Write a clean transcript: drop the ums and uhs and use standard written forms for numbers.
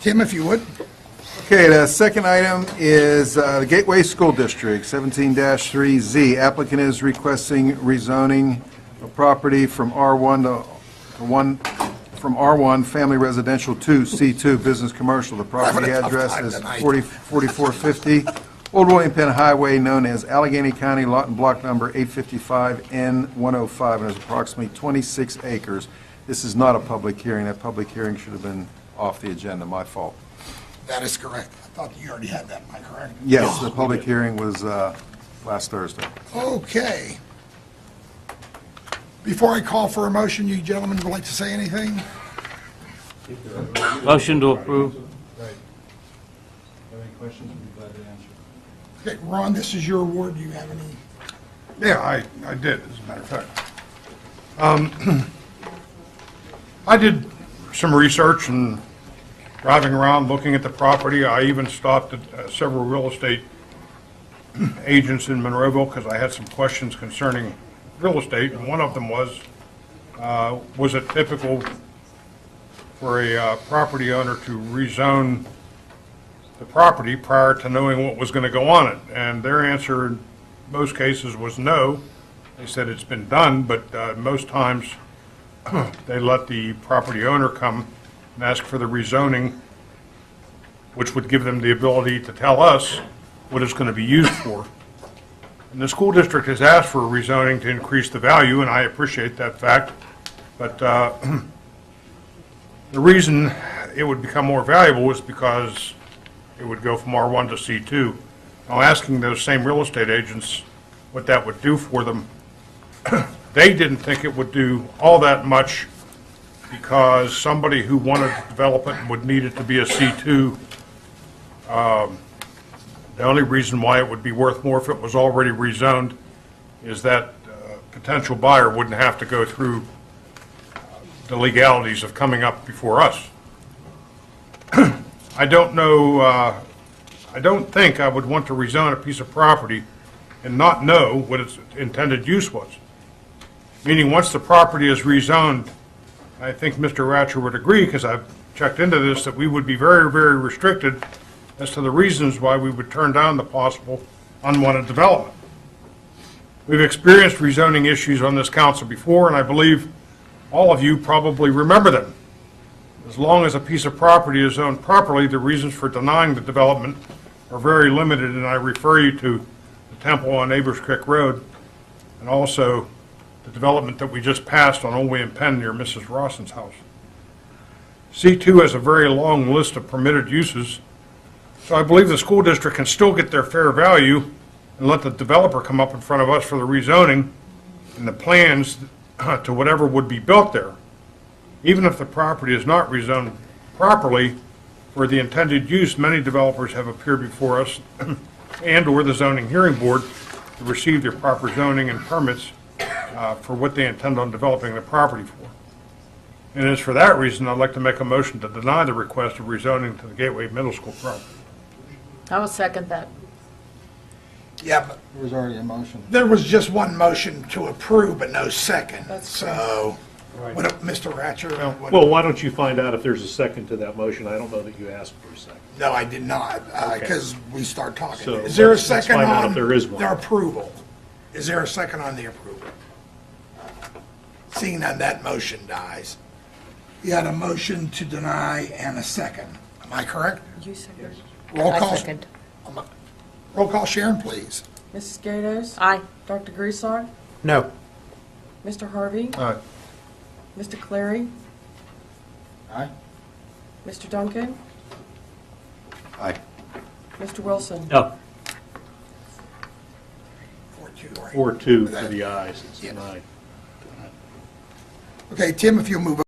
Tim, if you would. Okay, the second item is the Gateway School District, 17-3Z. Applicant is requesting rezoning of property from R1 Family Residential to C2 Business Commercial. The property Having a tough address time is tonight. 4450 Old William Penn Highway, known as Allegheny County, lot and block number 855N105, and is approximately 26 acres. This is not a public hearing. That public hearing should have been off the agenda, my fault. That is correct. I thought you already had that, am I correct? Yes, the public hearing was last Thursday. Okay. Before I call for a motion, you gentlemen would like to say anything? Motion to approve. Right. Have any questions, we'd be glad to answer. Okay, Ron, this is your award. Do you have any? Yeah, I did, as a matter of fact. I did some research and driving around, looking at the property. I even stopped at several real estate agents in Monroeville because I had some questions concerning real estate, and one of them was it typical for a property owner to rezone the property prior to knowing what was going to go on it? And their answer in most cases was no. They said it's been done, but most times they let the property owner come and ask for the rezoning, which would give them the ability to tell us what it's going to be used for. And the school district has asked for a rezoning to increase the value, and I appreciate that fact. But the reason it would become more valuable is because it would go from R1 to C2. Now, asking those same real estate agents what that would do for them, they didn't think it would do all that much because somebody who wanted to develop it would need it to be a C2. The only reason why it would be worth more if it was already rezoned is that potential buyer wouldn't have to go through the legalities of coming up before us. I don't know, I don't think I would want to rezone a piece of property and not know what its intended use was. Meaning, once the property is rezoned, I think Mr. Ratcher would agree, because I've checked into this, that we would be very, very restricted as to the reasons why we would turn down the possible unwanted development. We've experienced rezoning issues on this council before, and I believe all of you probably remember them. As long as a piece of property is owned properly, the reasons for denying the development are very limited, and I refer you to the Temple on Neighbors Creek Road, and also the development that we just passed on Old William Penn near Mrs. Rawson's house. C2 has a very long list of permitted uses, so I believe the school district can still get their fair value and let the developer come up in front of us for the rezoning and the plans to whatever would be built there. Even if the property is not rezoned properly for the intended use, many developers have appeared before us and or the zoning hearing board to receive their proper zoning and permits for what they intend on developing the property for. And it's for that reason I'd like to make a motion to deny the request of rezoning to the Gateway Middle School property. I will second that. Yeah, but There was already a motion. there was just one motion to approve, but no second. That's So, what, Mr. Ratcher? what- Well, why don't you find out if there's a second to that motion? I don't know that you asked for a second. No, I did not, because we start talking. So Is there a let's second find out on if there is one. their approval? Is there a second on the approval? Seeing that that motion dies. You had a motion to deny and a second. Am I correct? You second. Roll I call. second. Roll call, Sharon, please. Mrs. Gatos? Aye. Dr. Griesard? No. Mr. Harvey? Aye. Mr. Clary? Aye. Mr. Duncan? Aye. Mr. Wilson? No, 4-2, right? 4-2 for the ayes, it's Yeah. denied. Okay, Tim, if you'll move